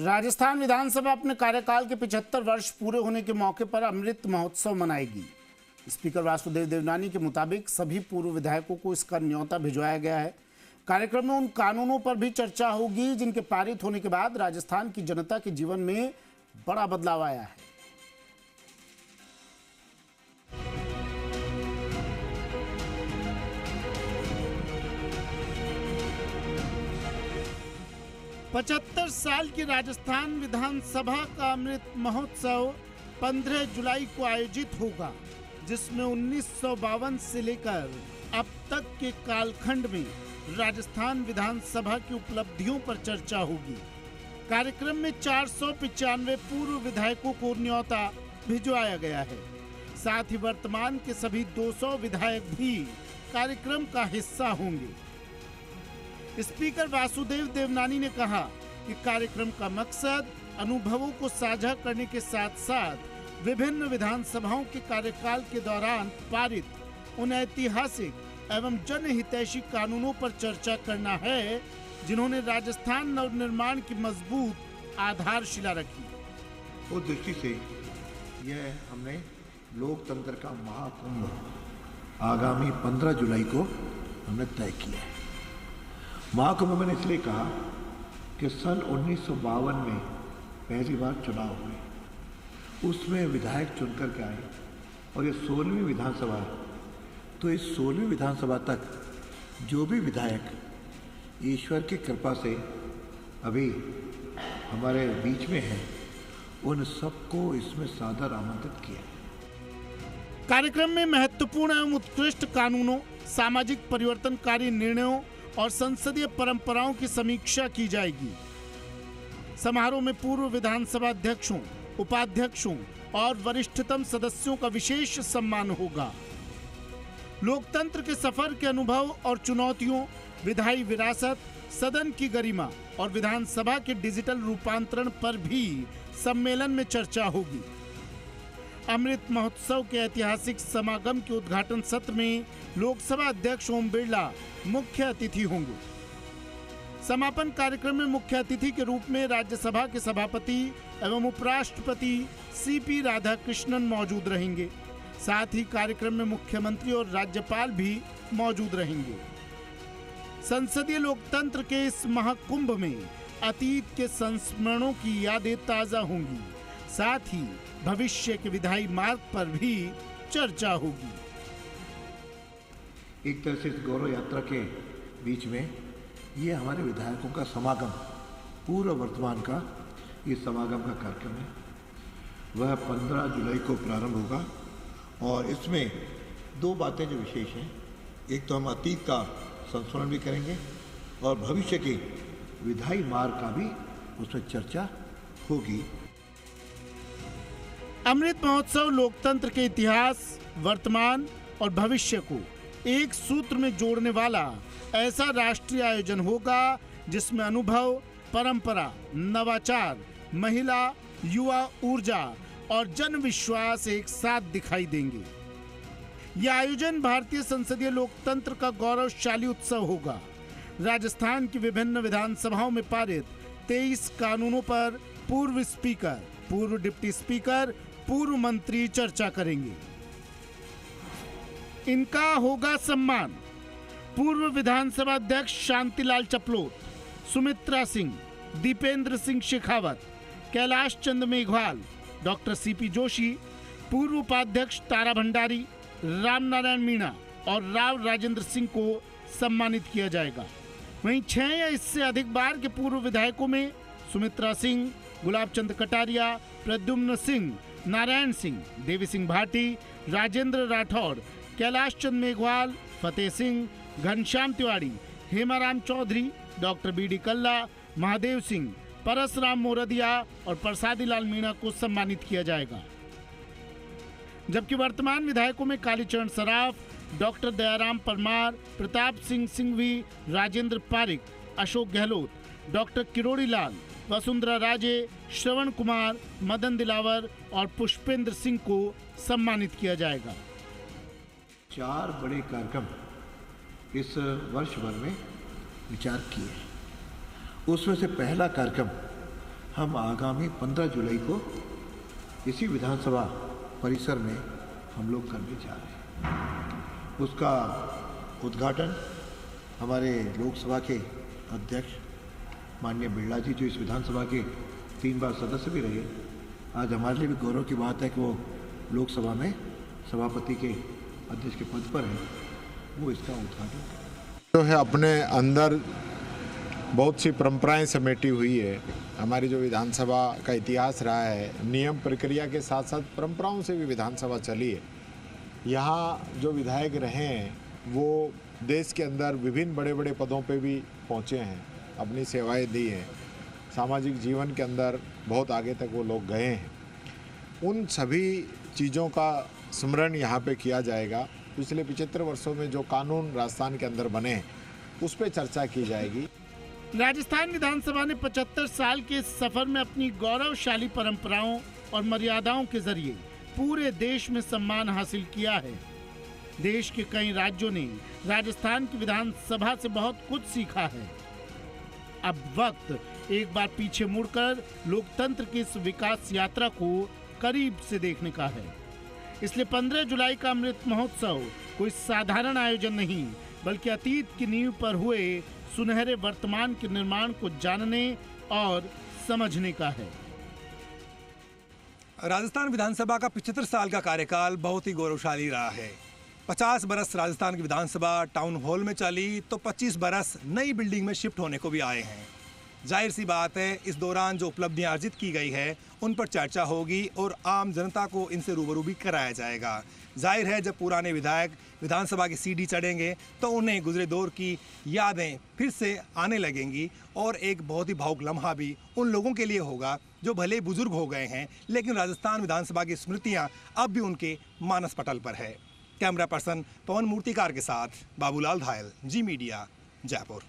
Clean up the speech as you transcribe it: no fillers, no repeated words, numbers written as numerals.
राजस्थान विधानसभा अपने कार्यकाल के 75 वर्ष पूरे होने के मौके पर अमृत महोत्सव मनाएगी। स्पीकर वासुदेव देवनानी के मुताबिक सभी पूर्व विधायकों को इसका न्योता भिजवाया गया है। कार्यक्रम में उन कानूनों पर भी चर्चा होगी जिनके पारित होने के बाद राजस्थान की जनता के जीवन में बड़ा बदलाव आया है। पचहत्तर साल की राजस्थान विधानसभा का अमृत महोत्सव 15 जुलाई को आयोजित होगा, जिसमें 1952 से लेकर अब तक के कालखंड में राजस्थान विधानसभा की उपलब्धियों पर चर्चा होगी। कार्यक्रम में 495 पूर्व विधायकों को न्योता भिजवाया गया है। साथ ही वर्तमान के सभी 200 विधायक भी कार्यक्रम का हिस्सा होंगे। स्पीकर वासुदेव देवनानी ने कहा कि कार्यक्रम का मकसद अनुभवों को साझा करने के साथ साथ विभिन्न विधानसभाओं के कार्यकाल के दौरान पारित उन ऐतिहासिक एवं जनहितैषी कानूनों पर चर्चा करना है जिन्होंने राजस्थान नवनिर्माण की मजबूत आधारशिला रखी। उस दृष्टि से यह हमने लोकतंत्र का महाकुंभ आगामी 15 जुलाई को हमने तय किया है। महाकुंभ मैंने इसलिए कहा कि सन 1952 में पहली बार चुनाव हुए, उसमें विधायक चुनकर के आए और ये 16वीं विधानसभा है। तो इस 16वीं विधानसभा तक जो भी विधायक ईश्वर की कृपा से अभी हमारे बीच में हैं, उन सबको इसमें सादर आमंत्रित किया। कार्यक्रम में महत्वपूर्ण एवं उत्कृष्ट कानूनों, सामाजिक परिवर्तनकारी निर्णयों और संसदीय परंपराओं की समीक्षा की जाएगी। समारोह में पूर्व विधानसभा अध्यक्षों, उपाध्यक्षों और वरिष्ठतम सदस्यों का विशेष सम्मान होगा। लोकतंत्र के सफर के अनुभव और चुनौतियों, विधायी विरासत, सदन की गरिमा और विधानसभा के डिजिटल रूपांतरण पर भी सम्मेलन में चर्चा होगी। अमृत महोत्सव के ऐतिहासिक समागम के उद्घाटन सत्र में लोकसभा अध्यक्ष ओम बिरला मुख्य अतिथि होंगे। समापन कार्यक्रम में मुख्य अतिथि के रूप में राज्यसभा के सभापति एवं उपराष्ट्रपति सीपी राधाकृष्णन मौजूद रहेंगे। साथ ही कार्यक्रम में मुख्यमंत्री और राज्यपाल भी मौजूद रहेंगे। संसदीय लोकतंत्र के इस महाकुंभ में अतीत के संस्मरणों की यादें ताजा होंगी। साथ ही भविष्य के विधायी मार्ग पर भी चर्चा होगी। एक तरह से इस गौरव यात्रा के बीच में ये हमारे विधायकों का समागम, पूर्व वर्तमान का ये समागम का कार्यक्रम है। वह 15 जुलाई को प्रारंभ होगा और इसमें दो बातें जो विशेष हैं, एक तो हम अतीत का संस्मरण भी करेंगे और भविष्य के विधायी मार्ग का भी उसमें चर्चा होगी। अमृत महोत्सव लोकतंत्र के इतिहास, वर्तमान और भविष्य को एक सूत्र में जोड़ने वाला ऐसा राष्ट्रीय आयोजन होगा जिसमें अनुभव, परंपरा, नवाचार, महिला, युवा ऊर्जा और जन विश्वास एक साथ दिखाई देंगे। यह आयोजन भारतीय संसदीय लोकतंत्र का गौरवशाली उत्सव होगा। राजस्थान की विभिन्न विधानसभाओं में पारित 23 कानूनों पर पूर्व स्पीकर, पूर्व डिप्टी स्पीकर, पूर्व मंत्री चर्चा करेंगे। इनका होगा सम्मान। पूर्व विधानसभा अध्यक्ष शांतिलाल चपलोत, सुमित्रा सिंह, दीपेंद्र सिंह शेखावत, कैलाश चंद मेघवाल, डॉक्टर सीपी जोशी, पूर्व उपाध्यक्ष तारा भंडारी, राम नारायण मीणा और राव राजेंद्र सिंह को सम्मानित किया जाएगा। वहीं 6 या इससे अधिक बार के पूर्व विधायकों में सुमित्रा सिंह, गुलाब चंद कटारिया, प्रद्युम्न सिंह, नारायण सिंह, देवी सिंह भाटी, राजेंद्र राठौड़, कैलाश चंद मेघवाल, फतेह सिंह, घनश्याम तिवारी, हेमाराम चौधरी, डॉक्टर बीडी कल्ला, महादेव सिंह, परसराम मोरदिया और प्रसादी लाल मीणा को सम्मानित किया जाएगा। जबकि वर्तमान विधायकों में कालीचरण सराफ, डॉक्टर दयाराम परमार, प्रताप सिंह सिंघवी, राजेंद्र पारिक, अशोक गहलोत, डॉक्टर किरोड़ी लाल, वसुंधरा राजे, श्रवण कुमार, मदन दिलावर और पुष्पेंद्र सिंह को सम्मानित किया जाएगा। 4 बड़े कार्यक्रम इस वर्ष भर में विचार किए। उसमें से पहला कार्यक्रम हम आगामी 15 जुलाई को इसी विधानसभा परिसर में हम लोग करने जा रहे हैं। उसका उद्घाटन हमारे लोकसभा के अध्यक्ष माननीय बिरला जी, जो इस विधानसभा के 3 बार सदस्य भी रहे, आज हमारे लिए भी गौरव की बात है कि वो लोकसभा में सभापति के अध्यक्ष के पद पर है, वो इसका उद्घाटन जो है अपने अंदर बहुत सी परंपराएं समेटी हुई है। हमारी जो विधानसभा का इतिहास रहा है, नियम प्रक्रिया के साथ साथ परंपराओं से भी विधानसभा चली है। यहाँ जो विधायक रहे हैं वो देश के अंदर विभिन्न बड़े बड़े पदों पे भी पहुँचे हैं, अपनी सेवाएं दी हैं, सामाजिक जीवन के अंदर बहुत आगे तक वो लोग गए हैं। उन सभी चीज़ों का स्मरण यहाँ पे किया जाएगा। पिछले 75 वर्षों में जो कानून राजस्थान के अंदर बने हैं उस पर चर्चा की जाएगी। राजस्थान विधानसभा ने 75 साल के सफर में अपनी गौरवशाली परंपराओं और मर्यादाओं के जरिए पूरे देश में सम्मान हासिल किया है। देश के कई राज्यों ने राजस्थान की विधानसभा से बहुत कुछ सीखा है। अब वक्त एक बार पीछे मुड़कर लोकतंत्र की इस विकास यात्रा को करीब से देखने का है। इसलिए 15 जुलाई का अमृत महोत्सव कोई साधारण आयोजन नहीं, बल्कि अतीत की नींव पर हुए सुनहरे वर्तमान के निर्माण को जानने और समझने का है। राजस्थान विधानसभा का 75 साल का कार्यकाल बहुत ही गौरवशाली रहा है। 50 बरस राजस्थान की विधानसभा टाउन हॉल में चली तो 25 बरस नई बिल्डिंग में शिफ्ट होने को भी आए हैं। जाहिर सी बात है, इस दौरान जो उपलब्धियां अर्जित की गई है उन पर चर्चा होगी और आम जनता को इनसे रूबरू भी कराया जाएगा। जाहिर है, जब पुराने विधायक विधानसभा की सीढ़ी चढ़ेंगे तो उन्हें गुजरे दौर की यादें फिर से आने लगेंगी और एक बहुत ही भावुक लम्हा भी उन लोगों के लिए होगा जो भले ही बुजुर्ग हो गए हैं, लेकिन राजस्थान विधानसभा की स्मृतियां अब भी उनके मानस पटल पर है। कैमरा पर्सन पवन मूर्तिकार के साथ बाबूलाल धायल, जी मीडिया, जयपुर।